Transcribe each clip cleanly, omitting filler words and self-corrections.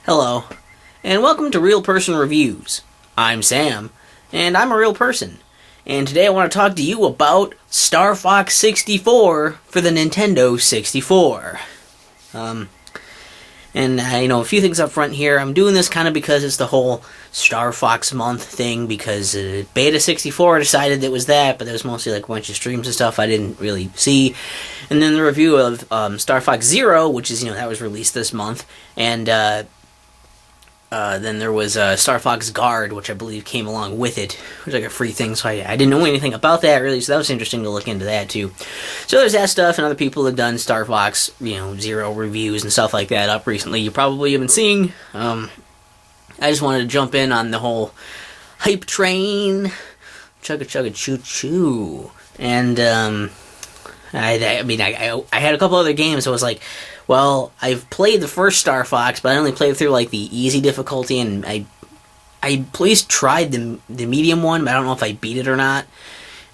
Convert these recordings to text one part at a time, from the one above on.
Hello, and welcome to Real Person Reviews. I'm Sam, and I'm a real person. And today I want to talk to you about Star Fox 64 for the Nintendo 64. A few things up front here. I'm doing this kind of because it's the whole Star Fox month thing, because Beta 64 decided it was that, but there was mostly like a bunch of streams and stuff I didn't really see. And then the review of Star Fox Zero, which is, that was released this month, and then there was Star Fox Guard, which I believe came along with it. It was like a free thing, so I didn't know anything about that, really, so that was interesting to look into that, too. So there's that stuff, and other people have done Star Fox, Zero reviews and stuff like that up recently. You probably have been seeing. I just wanted to jump in on the whole hype train. Chugga chugga choo choo. And, I had a couple other games, so I was like, well, I've played the first Star Fox, but I only played through, like, the easy difficulty, and I at least tried the medium one, but I don't know if I beat it or not.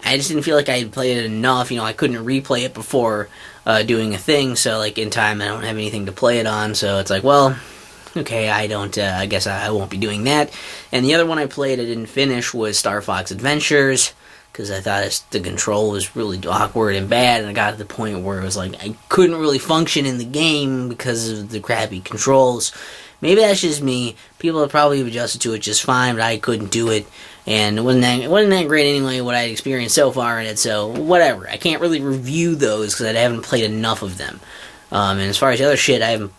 I just didn't feel like I had played it enough. I couldn't replay it before doing a thing, so, like, in time I don't have anything to play it on, so it's like, well, okay, I guess I won't be doing that. And the other one I played I didn't finish was Star Fox Adventures, because I thought the control was really awkward and bad, and I got to the point where it was like I couldn't really function in the game because of the crappy controls. Maybe that's just me. People have probably adjusted to it just fine, but I couldn't do it, and it wasn't that great anyway, what I experienced so far in it, so whatever. I can't really review those because I haven't played enough of them. And as far as the other shit, I haven't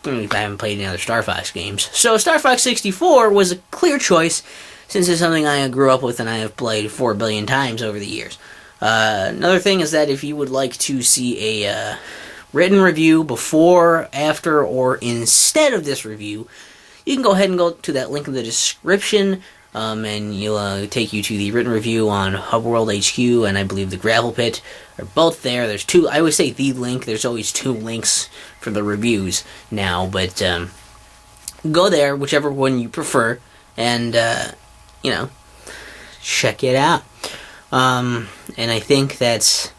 played any other Star Fox games. So Star Fox 64 was a clear choice, since it's something I grew up with and I have played 4 billion times over the years. Another thing is that if you would like to see a written review before, after, or instead of this review, you can go ahead and go to that link in the description, and you'll take you to the written review on Hub World HQ, and I believe the Gravel Pit are both there. There's two. I always say the link. There's always two links for the reviews now, but go there, whichever one you prefer, and check it out. And I think that's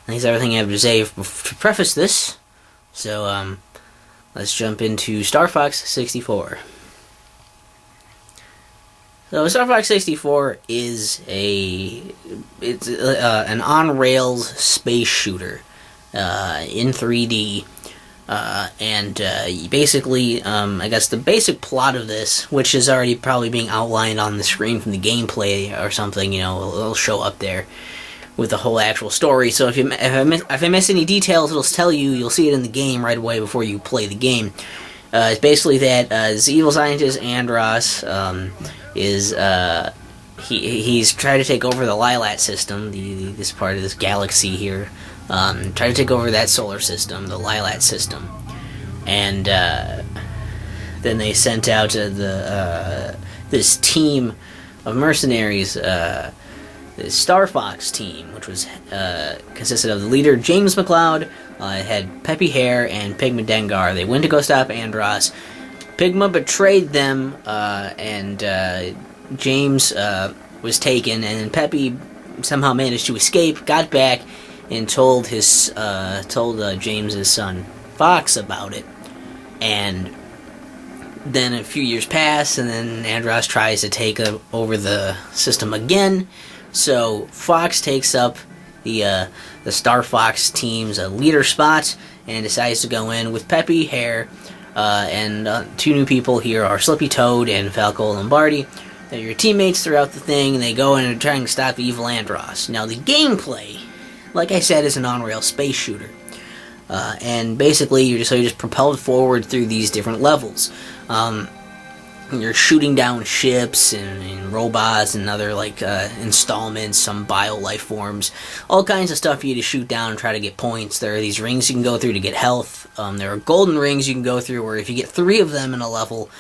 everything I have to say to preface this. So, let's jump into Star Fox 64. So, Star Fox 64 is an on-rails space shooter in 3D. Basically, I guess the basic plot of this, which is already probably being outlined on the screen from the gameplay or something, it'll show up there with the whole actual story. So if I miss any details, it'll tell you. You'll see it in the game right away before you play the game. It's basically that this evil scientist Andross he's trying to take over the Lylat System, this part of this galaxy here. Try to take over that solar system, the Lylat System, and then they sent out this team of mercenaries, the Star Fox team, which was consisted of the leader James McCloud. It had Peppy Hare and Pigma Dengar. They went to go stop Andross. Pigma betrayed them, and James was taken, and then Peppy somehow managed to escape, got back, and told James's son Fox about it. And then a few years pass, and then Andross tries to take over the system again. So Fox takes up the Star Fox team's leader spot and decides to go in with Peppy Hare, and two new people here are Slippy Toad and Falco Lombardi. They're your teammates throughout the thing, and they go in and try to stop evil Andross. Now the gameplay, like I said, is an on-rail space shooter. And basically, you're just propelled forward through these different levels. You're shooting down ships and robots and other, installments, some bio-life forms. All kinds of stuff for you to shoot down and try to get points. There are these rings you can go through to get health. There are golden rings you can go through, where if you get 3 of them in a level,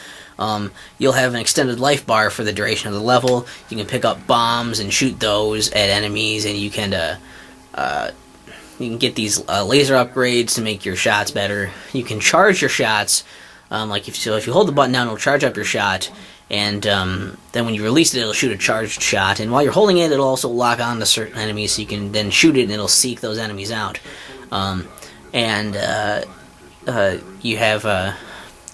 you'll have an extended life bar for the duration of the level. You can pick up bombs and shoot those at enemies, and you can get these laser upgrades to make your shots better. You can charge your shots. If you hold the button down, it'll charge up your shot, and then when you release it, it'll shoot a charged shot. And while you're holding it, it'll also lock on to certain enemies, so you can then shoot it, and it'll seek those enemies out. You have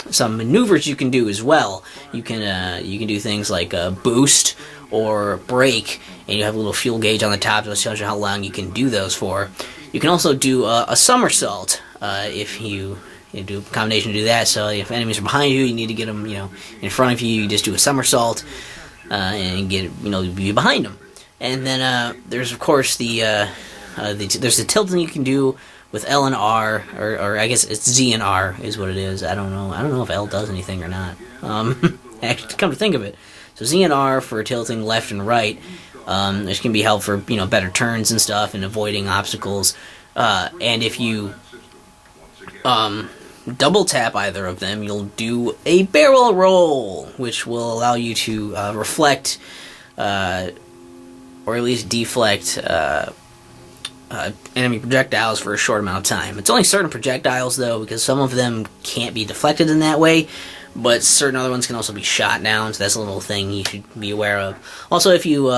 some maneuvers you can do as well. You can do things like boost or brake, and you have a little fuel gauge on the top that tells you how long you can do those for. You can also do a somersault if you do a combination to do that. So if enemies are behind you, you need to get them, in front of you. You just do a somersault and get, be behind them. And then there's of course there's the tilting you can do with L and R, or I guess it's Z and R is what it is. I don't know if L does anything or not. Actually, come to think of it, so Z and R for tilting left and right. This can be helpful for better turns and stuff and avoiding obstacles. And if you double tap either of them, you'll do a barrel roll, which will allow you to reflect or at least deflect enemy projectiles for a short amount of time. It's only certain projectiles though, because some of them can't be deflected in that way, but certain other ones can also be shot down, so that's a little thing you should be aware of. Also, if you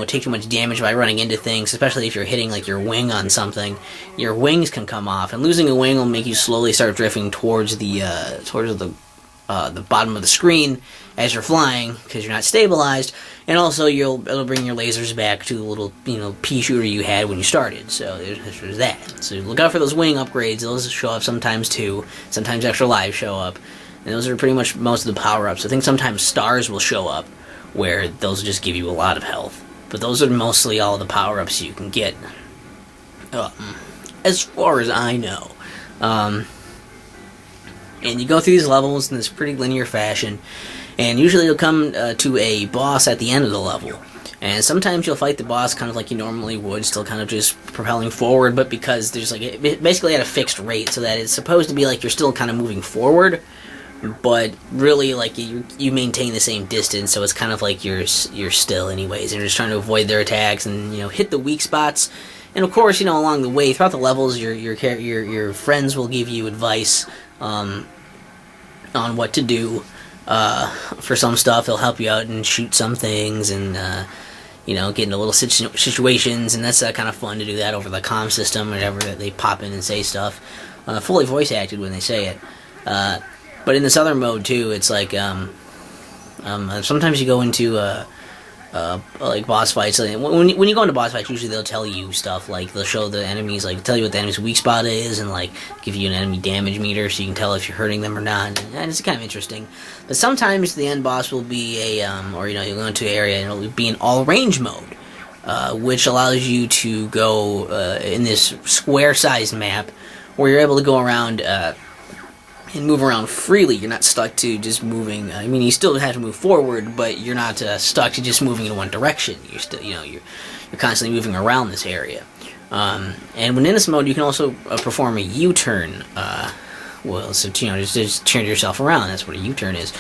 take too much damage by running into things, especially if you're hitting like your wing on something, your wings can come off, and losing a wing will make you slowly start drifting towards the bottom of the screen as you're flying, because you're not stabilized, and also it'll bring your lasers back to the little pea shooter you had when you started. So there's that. So look out for those wing upgrades. Those show up sometimes too. Sometimes extra lives show up. And those are pretty much most of the power-ups. I think sometimes stars will show up, where those will just give you a lot of health. But those are mostly all the power-ups you can get, as far as I know. And you go through these levels in this pretty linear fashion, and usually you'll come to a boss at the end of the level. And sometimes you'll fight the boss kind of like you normally would, still kind of just propelling forward, but because there's basically at a fixed rate, so that it's supposed to be like you're still kind of moving forward, but really like you maintain the same distance, so it's kind of like you're still anyways, and you're just trying to avoid their attacks and hit the weak spots. And of course, along the way throughout the levels, your friends will give you advice on what to do. For some stuff, they'll help you out and shoot some things, and get into little situations, and that's kind of fun to do that over the comm system, or whatever, that they pop in and say stuff, fully voice acted when they say it. But in this other mode too, it's like sometimes you go into like boss fights. When you go into boss fights, usually they'll tell you stuff, like they'll show the enemies, like tell you what the enemy's weak spot is, and like give you an enemy damage meter so you can tell if you're hurting them or not. And it's kind of interesting. But sometimes the end boss will be or you'll go into an area and it'll be an all range mode, which allows you to go in this square-sized map where you're able to go around and move around freely. You're not stuck to just moving. I mean, you still have to move forward, but you're not stuck to just moving in one direction. You're still, you're constantly moving around this area. And when in this mode, you can also perform a U-turn. So just turn yourself around. That's what a U-turn is.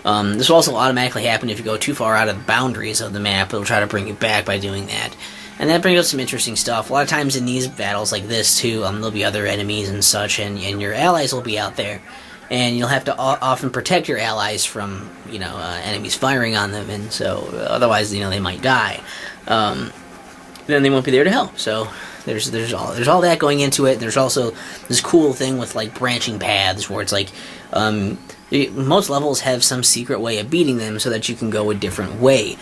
This will also automatically happen if you go too far out of the boundaries of the map. It'll try to bring you back by doing that. And that brings up some interesting stuff. A lot of times in these battles like this, too, there'll be other enemies and such, and your allies will be out there. And you'll have to often protect your allies from, enemies firing on them, and so otherwise, they might die. Then they won't be there to help. So there's all that going into it. There's also this cool thing with, like, branching paths, where it's like, most levels have some secret way of beating them so that you can go a different way.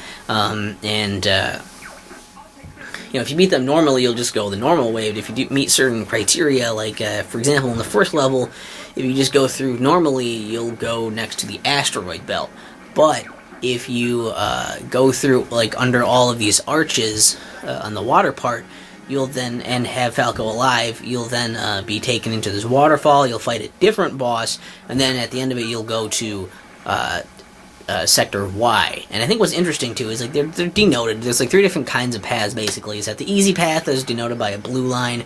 If you beat them normally, you'll just go the normal way, but if you do meet certain criteria, like, for example, in the first level, if you just go through normally, you'll go next to the asteroid belt. But if you go through, like, under all of these arches on the water part, you'll then, and have Falco alive, you'll then be taken into this waterfall, you'll fight a different boss, and then at the end of it, you'll go to Sector Y. And I think what's interesting too is, like, they're denoted. There's like 3 different kinds of paths basically. Is that the easy path is denoted by a blue line.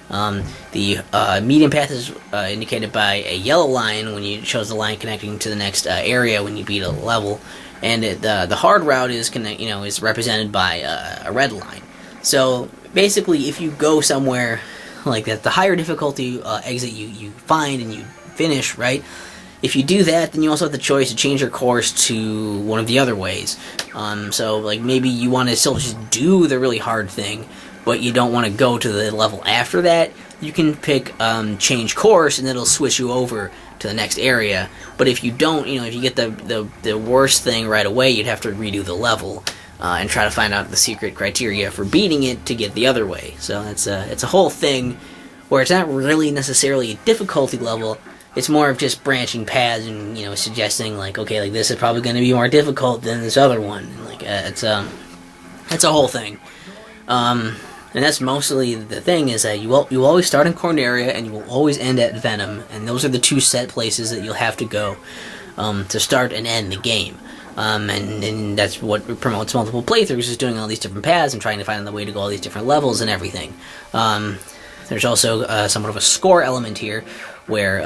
The medium path is indicated by a yellow line when you chose the line connecting to the next area when you beat a level, and the hard route is is represented by a red line. So basically, if you go somewhere like that, the higher difficulty exit you find and you finish, right? If you do that, then you also have the choice to change your course to one of the other ways. So, like, maybe you want to still just do the really hard thing, but you don't want to go to the level after that. You can pick change course, and it'll switch you over to the next area. But if you don't, if you get the worst thing right away, you'd have to redo the level and try to find out the secret criteria for beating it to get the other way. So it's a whole thing where it's not really necessarily a difficulty level. It's more of just branching paths and suggesting like, okay, like this is probably going to be more difficult than this other one. And, like it's a whole thing. And that's mostly the thing, is that you always start in Corneria and you will always end at Venom, and those are the two set places that you'll have to go to start and end the game. And that's what promotes multiple playthroughs, is doing all these different paths and trying to find the way to go all these different levels and everything. There's also somewhat of a score element here, where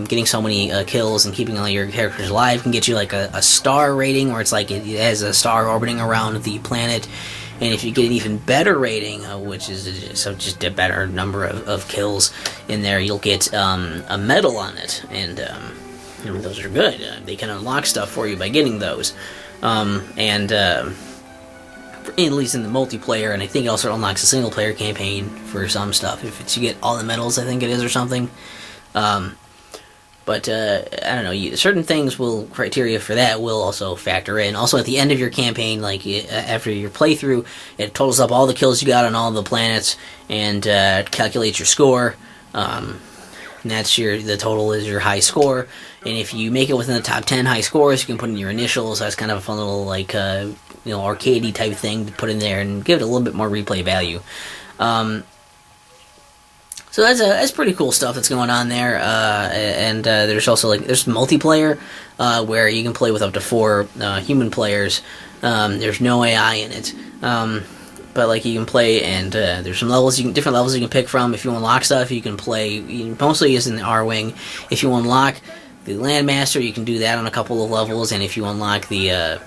getting so many kills and keeping all your characters alive can get you like a star rating, where it's like it has a star orbiting around the planet. And if you get an even better rating, which is just a better number of kills in there, you'll get a medal on it. And those are good. They can unlock stuff for you by getting those. At least in the multiplayer, and I think it also unlocks a single-player campaign for some stuff. If you get all the medals, I think it is, or something. But I don't know. Certain things criteria for that will also factor in. Also, at the end of your campaign, like after your playthrough, it totals up all the kills you got on all the planets and calculates your score. And that's the total is your high score. And if you make it within the top 10 high scores, you can put in your initials. That's kind of a fun little like arcadey type thing to put in there and give it a little bit more replay value. So that's pretty cool stuff that's going on there, and there's also there's multiplayer where you can play with up to 4 human players. There's no AI in it, but you can play, and there's some different levels you can pick from. If you unlock stuff, you can play. Mostly is in the R-Wing. If you unlock the Landmaster, you can do that on a couple of levels, and if you unlock the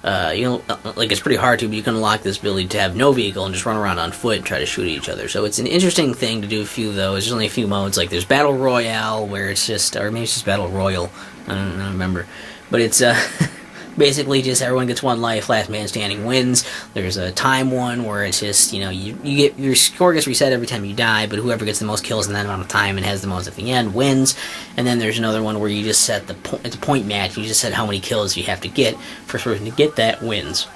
it's pretty hard to, but you can unlock this ability to have no vehicle and just run around on foot and try to shoot at each other. So it's an interesting thing to do a few of those. There's only a few modes, like there's Battle Royale, where it's just, or maybe it's just Battle Royal, I don't remember. But it's basically just everyone gets one life, last man standing wins. There's a time one where it's just, you get, your score gets reset every time you die, but whoever gets the most kills in that amount of time and has the most at the end wins. And then there's another one where you just set it's a point match. You just set how many kills you have to get. First person to get that wins.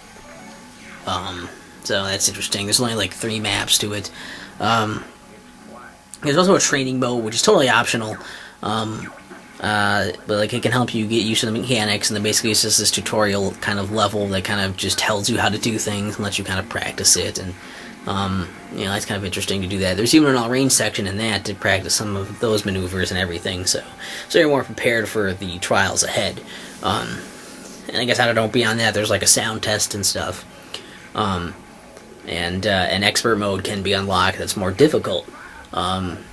So that's interesting. There's only 3 maps to it. There's also a training mode, which is totally optional. But it can help you get used to the mechanics, and then basically it's just this tutorial kind of level that kind of just tells you how to do things and lets you kind of practice it, and it's kind of interesting to do that. There's even an all-range section in that to practice some of those maneuvers and everything, so you're more prepared for the trials ahead. And I guess I don't know, beyond that, there's a sound test and stuff. And an expert mode can be unlocked that's more difficult.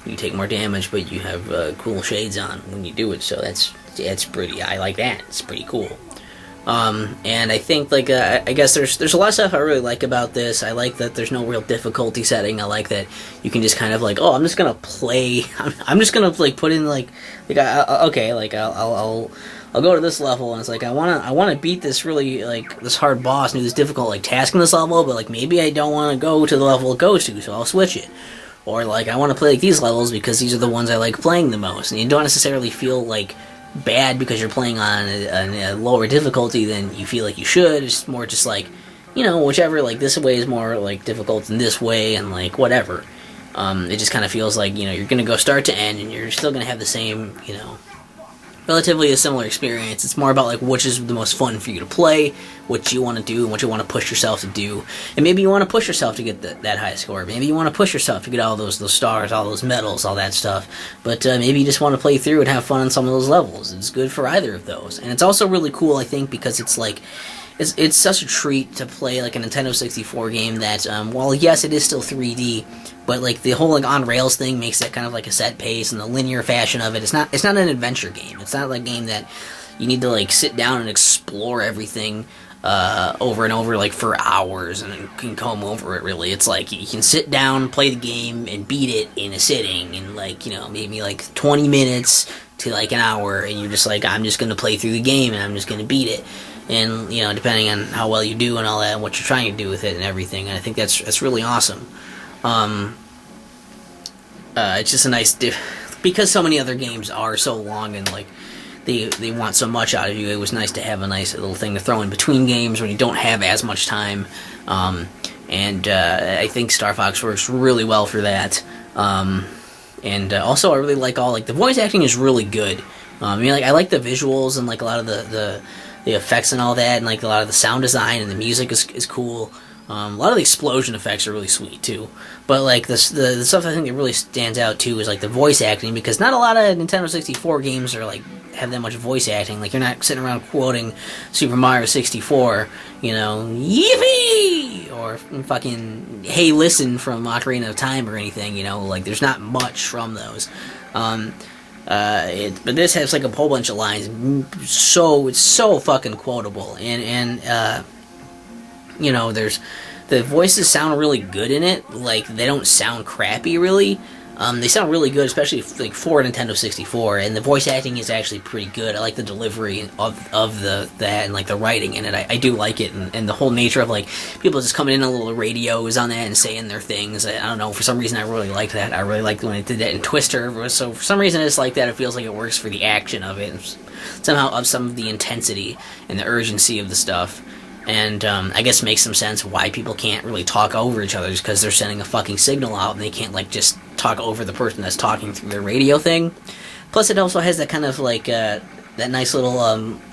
You take more damage, but you have cool shades on when you do it, so that's pretty. I like that. It's pretty cool. And I think I guess there's a lot of stuff I really like about this. I like that there's no real difficulty setting. I like that you can just kind of I'm just gonna play. I'm just gonna put in I'll go to this level, and it's I wanna beat this really this hard boss and do this difficult task in this level, but maybe I don't want to go to the level it goes to, so I'll switch it. Or, I want to play these levels because these are the ones I like playing the most. And you don't necessarily feel, bad because you're playing on a lower difficulty than you feel like you should. It's more just, whichever, this way is more, difficult than this way, and, whatever. It just kind of feels like, you're going to go start to end, and you're still going to have the same, relatively a similar experience. It's more about which is the most fun for you to play, what you want to do, and what you want to push yourself to do. And maybe you want to push yourself to get that high score. Maybe you want to push yourself to get all those stars, all those medals, all that stuff. But maybe you just want to play through and have fun on some of those levels. It's good for either of those. And it's also really cool, I think, because it's it's such a treat to play a Nintendo 64 game that, while yes, it is still 3D, but the whole on rails thing makes it kind of a set pace, and the linear fashion of it. It's not an adventure game. It's not a game that you need to sit down and explore everything over and over for hours and can comb over it. Really, it's you can sit down, play the game, and beat it in a sitting in maybe 20 minutes to an hour, and you're just I'm just gonna play through the game and I'm just gonna beat it. And depending on how well you do and all that, and what you're trying to do with it and everything, and I think that's really awesome. It's just a nice because so many other games are so long and like they want so much out of you, it was nice to have a nice little thing to throw in between games when you don't have as much time. And I think Star Fox works really well for that. And also I really like the voice acting is really good. I mean, like, I like the visuals and like a lot of the effects and all that, and like a lot of the sound design and the music is cool. A lot of the explosion effects are really sweet too, but like the stuff I think that really stands out too is like the voice acting, because not a lot of Nintendo 64 games are like have that much voice acting. Like, you're not sitting around quoting Super Mario 64, you know, yippee, or fucking Hey Listen from Ocarina of Time or anything, you know, like there's not much from those. But this has like a whole bunch of lines, so it's so fucking quotable, and you know, the voices sound really good in it. Like, they don't sound crappy, really. They sound really good, especially like for Nintendo 64, and the voice acting is actually pretty good. I like the delivery of that and like the writing in it. I do like it, and the whole nature of like people just coming in on little radios on that and saying their things. I don't know, for some reason I really liked that. I really liked when it did that in Twister. So for some reason I just like that. It feels like it works for the action of it, and somehow of some of the intensity and the urgency of the stuff. And I guess it makes some sense why people can't really talk over each other, just because they're sending a fucking signal out and they can't like just talk over the person that's talking through their radio thing. Plus, it also has that kind of like that nice little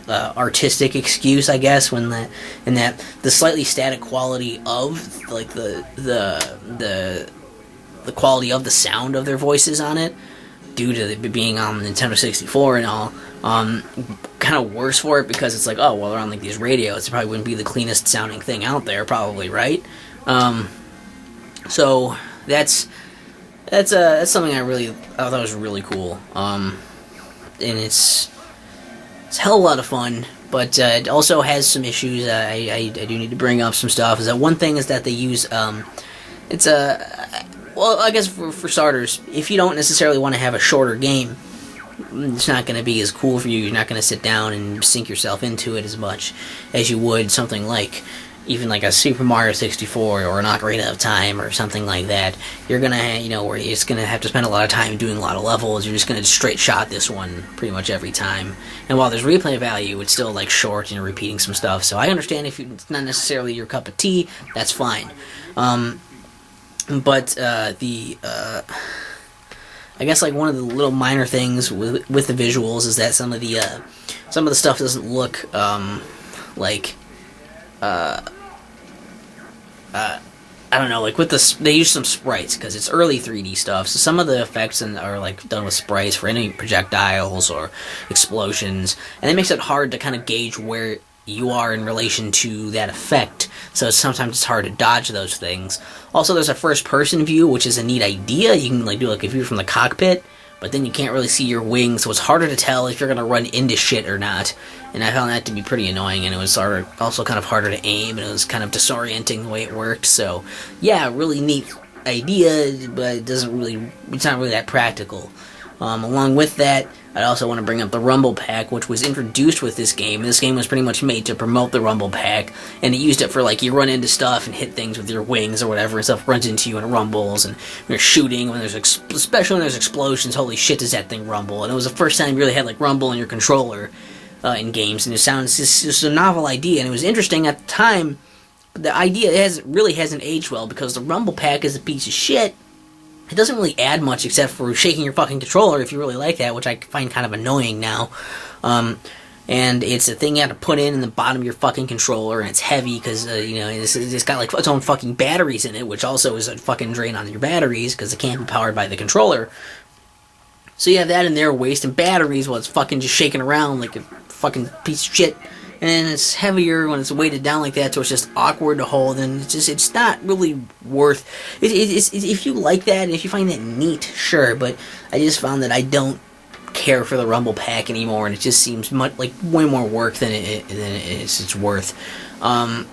artistic excuse, I guess, when the slightly static quality of like the quality of the sound of their voices on it, due to it being on Nintendo 64 and all, kind of worse for it, because it's like, oh, well, they're on like these radios, it probably wouldn't be the cleanest sounding thing out there, probably, right? So that's something I thought was really cool. And it's a hell of a lot of fun, but it also has some issues. I do need to bring up some stuff. Is that one thing is that they use it's a well, I guess for starters, if you don't necessarily want to have a shorter game, it's not going to be as cool for you. You're not going to sit down and sink yourself into it as much as you would something like even like a Super Mario 64 or an Ocarina of Time or something like that. You're going to, you know, where you're just going to have to spend a lot of time doing a lot of levels. You're just going to straight shot this one pretty much every time. And while there's replay value, it's still like short and you're repeating some stuff. So I understand if it's not necessarily your cup of tea, that's fine. But I guess like one of the little minor things with the visuals is that some of the stuff doesn't look like I don't know, like with they use some sprites because it's early 3D stuff, so some of the effects are like done with sprites for any projectiles or explosions, and it makes it hard to kind of gauge where you are in relation to that effect, so sometimes it's hard to dodge those things. Also, there's a first-person view, which is a neat idea. You can like do like a view from the cockpit, but then you can't really see your wings, so it's harder to tell if you're going to run into shit or not. And I found that to be pretty annoying, and it was also kind of harder to aim, and it was kind of disorienting the way it worked. So, yeah, really neat idea, but it's not really that practical. Along with that, I also want to bring up the Rumble Pack, which was introduced with this game. This game was pretty much made to promote the Rumble Pack, and it used it for, like, you run into stuff and hit things with your wings or whatever, and stuff runs into you and it rumbles, and when you're shooting, especially when there's explosions, holy shit, does that thing rumble. And it was the first time you really had, like, rumble in your controller in games, and it's a novel idea, and it was interesting at the time. But the idea really hasn't aged well, because the Rumble Pack is a piece of shit. It doesn't really add much except for shaking your fucking controller if you really like that, which I find kind of annoying now. And it's a thing you have to put in the bottom of your fucking controller, and it's heavy because, it's got like its own fucking batteries in it, which also is a fucking drain on your batteries because it can't be powered by the controller. So you have that in there wasting batteries while it's fucking just shaking around like a fucking piece of shit. And it's heavier when it's weighted down like that, so it's just awkward to hold, and it's not really worth it. If you like that, and if you find that neat, sure, but I just found that I don't care for the Rumble Pack anymore, and it just seems like way more work than it's worth. Also,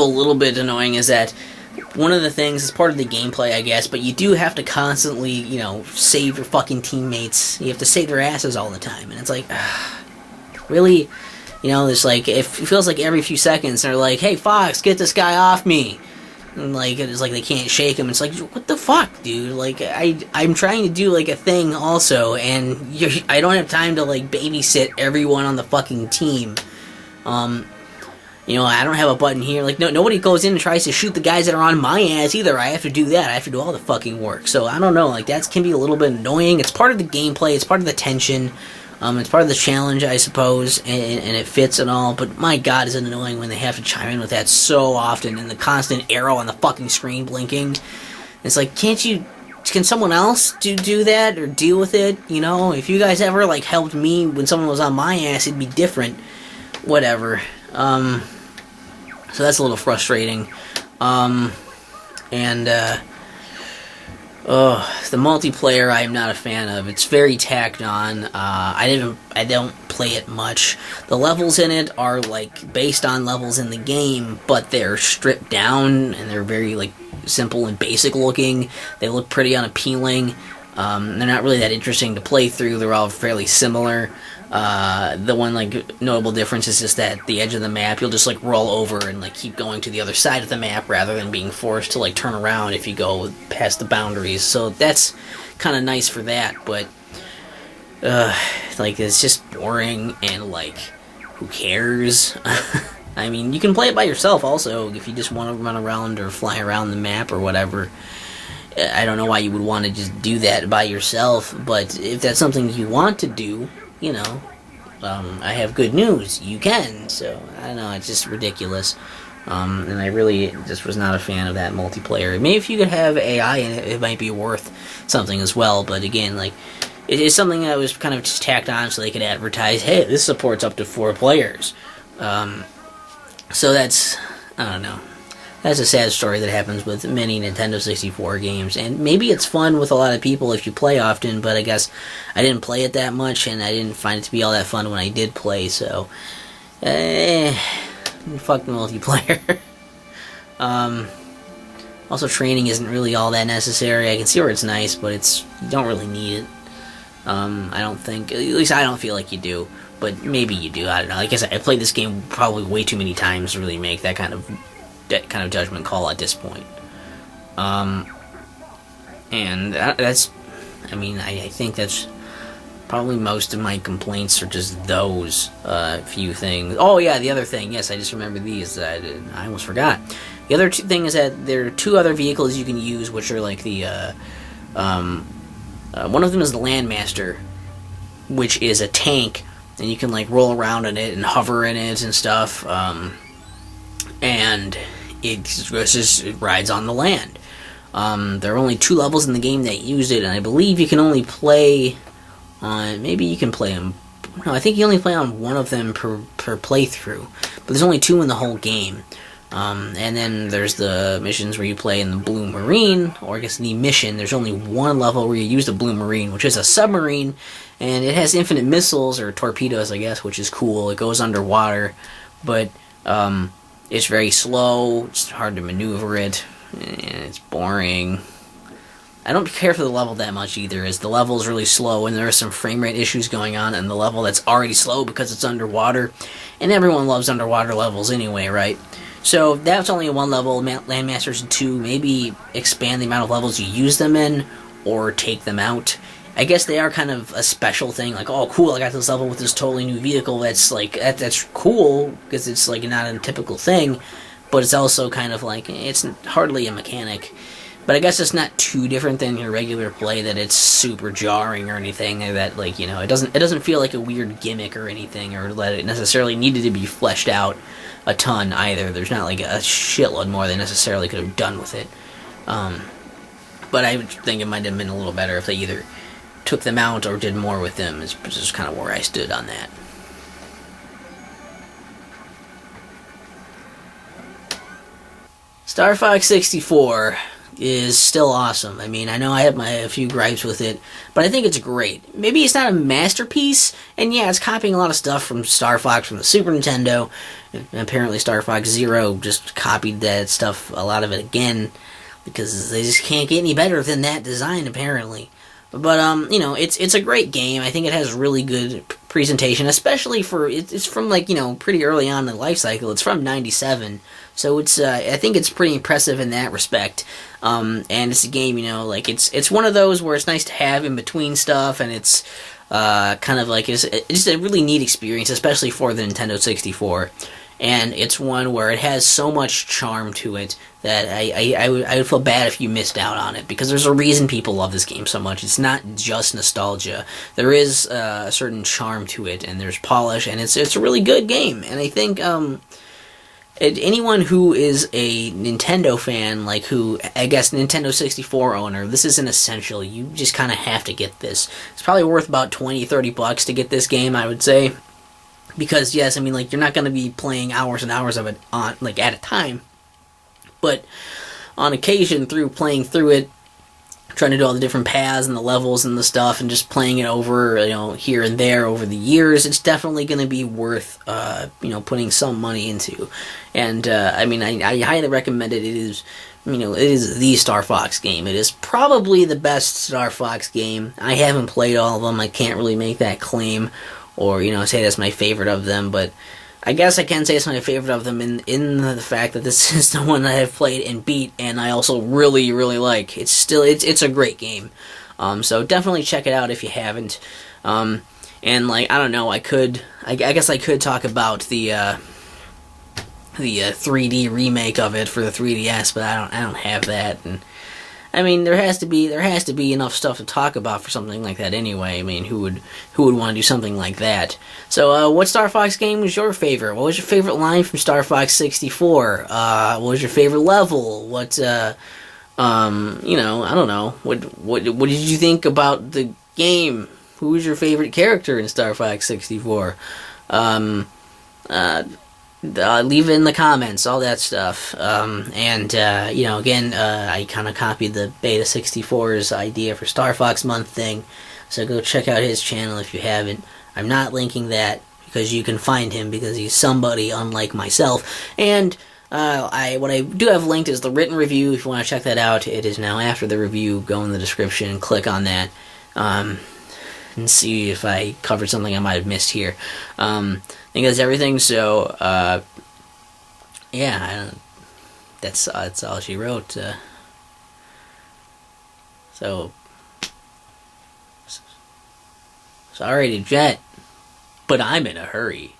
a little bit annoying is that one of the things is part of the gameplay, I guess, but you do have to constantly, save your fucking teammates. You have to save their asses all the time, and it's like, really? It's like, it feels like every few seconds they're like, hey, Fox, get this guy off me. And, like, it's like they can't shake him. It's like, what the fuck, dude? Like, I'm trying to do, like, a thing also, and I don't have time to, like, babysit everyone on the fucking team. You know, I don't have a button here. Like, nobody goes in and tries to shoot the guys that are on my ass either. I have to do that. I have to do all the fucking work. So, I don't know. Like, that can be a little bit annoying. It's part of the gameplay. It's part of the tension. It's part of the challenge, I suppose, and it fits and all. But, my God, is it annoying when they have to chime in with that so often. And the constant arrow on the fucking screen blinking. It's like, can someone else do that or deal with it? You know, if you guys ever, like, helped me when someone was on my ass, it'd be different. Whatever. So that's a little frustrating. The multiplayer I'm not a fan of. It's very tacked on. I don't play it much. The levels in it are like based on levels in the game, but they're stripped down and they're very like simple and basic looking. They look pretty unappealing. They're not really that interesting to play through. They're all fairly similar. The one like notable difference is just that the edge of the map, you'll just like roll over and like keep going to the other side of the map rather than being forced to like turn around if you go past the boundaries. So that's kind of nice for that, but like it's just boring and like who cares? I mean, you can play it by yourself also if you just want to run around or fly around the map or whatever. I don't know why you would want to just do that by yourself, but if that's something you want to do, you know, I have good news. You can. So, I don't know. It's just ridiculous. And I really just was not a fan of that multiplayer. Maybe if you could have AI in it, it might be worth something as well. But again, like, it is something that was kind of just tacked on so they could advertise, hey, this supports up to 4 players. So that's, I don't know. That's a sad story that happens with many Nintendo 64 games, and maybe it's fun with a lot of people if you play often, but I guess I didn't play it that much, and I didn't find it to be all that fun when I did play, so, fuck the multiplayer. Also, training isn't really all that necessary. I can see where it's nice, but you don't really need it. I don't think, at least I don't feel like you do, but maybe you do, I don't know. Like I said, I played this game probably way too many times to really make that kind of judgment call at this point. And that's, I mean, I think that's probably most of my complaints are just those few things. Oh yeah, the other thing, yes, I just remember these that I almost forgot. The other thing is that there are 2 other vehicles you can use, which are like the, one of them is the Landmaster, which is a tank, and you can like roll around in it and hover in it and stuff, and it rides on the land. There are only 2 levels in the game that use it, and I believe you can only play on, maybe you can play them, no, I think you only play on one of them per playthrough, but there's only 2 in the whole game. And then there's the missions where you play in the Blue Marine, or I guess the mission, there's only 1 level where you use the Blue Marine, which is a submarine, and it has infinite missiles, or torpedoes, I guess, which is cool. It goes underwater, but, it's very slow, it's hard to maneuver it, and it's boring. I don't care for the level that much either, as the level's really slow, and there are some frame rate issues going on in the level that's already slow because it's underwater, and everyone loves underwater levels anyway, right? So that's only 1 level, Landmasters 2, maybe expand the amount of levels you use them in, or take them out. I guess they are kind of a special thing, like, oh, cool, I got this level with this totally new vehicle, that's, like, that's cool, because it's, like, not a typical thing, but it's also kind of, like, it's hardly a mechanic, but I guess it's not too different than your regular play that it's super jarring or anything, or that, like, you know, it doesn't feel like a weird gimmick or anything, or that it necessarily needed to be fleshed out a ton, either. There's not, like, a shitload more they necessarily could have done with it, but I think it might have been a little better if they either took them out or did more with them. Is just kind of where I stood on that. Star Fox 64 is still awesome. I mean, I know I have a few gripes with it, but I think it's great. Maybe it's not a masterpiece, and yeah, it's copying a lot of stuff from Star Fox from the Super Nintendo, and apparently Star Fox Zero just copied that stuff, a lot of it again, because they just can't get any better than that design, apparently. But you know, it's a great game. I think it has really good presentation, especially for it's from like, you know, pretty early on in the life cycle. It's from '97, so it's I think it's pretty impressive in that respect. And it's a game, you know, like it's one of those where it's nice to have in between stuff, and it's kind of like it's just a really neat experience, especially for the Nintendo 64. And it's one where it has so much charm to it that I would feel bad if you missed out on it, because there's a reason people love this game so much. It's not just nostalgia. There is a certain charm to it, and there's polish, and it's a really good game. And I think anyone who is a Nintendo fan, like who, I guess, Nintendo 64 owner, this is an essential. You just kind of have to get this. It's probably worth about $20-$30 to get this game, I would say. Because, yes, I mean, like, you're not going to be playing hours and hours of it on, like, at a time. But on occasion, playing through it, trying to do all the different paths and the levels and the stuff, and just playing it over, you know, here and there over the years, it's definitely going to be worth, you know, putting some money into. And, I mean, I highly recommend it. It is, you know, it is the Star Fox game. It is probably the best Star Fox game. I haven't played all of them. I can't really make that claim, or, you know, say that's my favorite of them, but I guess I can say it's my favorite of them in the fact that this is the one that I've played and beat, and I also really, really like. It's a great game. So definitely check it out if you haven't. And, like, I don't know, I guess I could talk about the 3D remake of it for the 3DS, but I don't have that. And I mean, there has to be enough stuff to talk about for something like that anyway. I mean, who would want to do something like that? So, what Star Fox game was your favorite? What was your favorite line from Star Fox 64? What was your favorite level? What, you know, I don't know. What did you think about the game? Who was your favorite character in Star Fox 64? Leave it in the comments, all that stuff. And you know, again, I kind of copied the Beta 64's idea for Star Fox Month thing, so go check out his channel if you haven't. I'm not linking that because you can find him because he's somebody unlike myself. And what I do have linked is the written review. If you want to check that out, it is now after the review. Go in the description, click on that, and see if I covered something I might have missed here. I think that's everything. So, yeah, that's all she wrote. So, sorry to jet, but I'm in a hurry.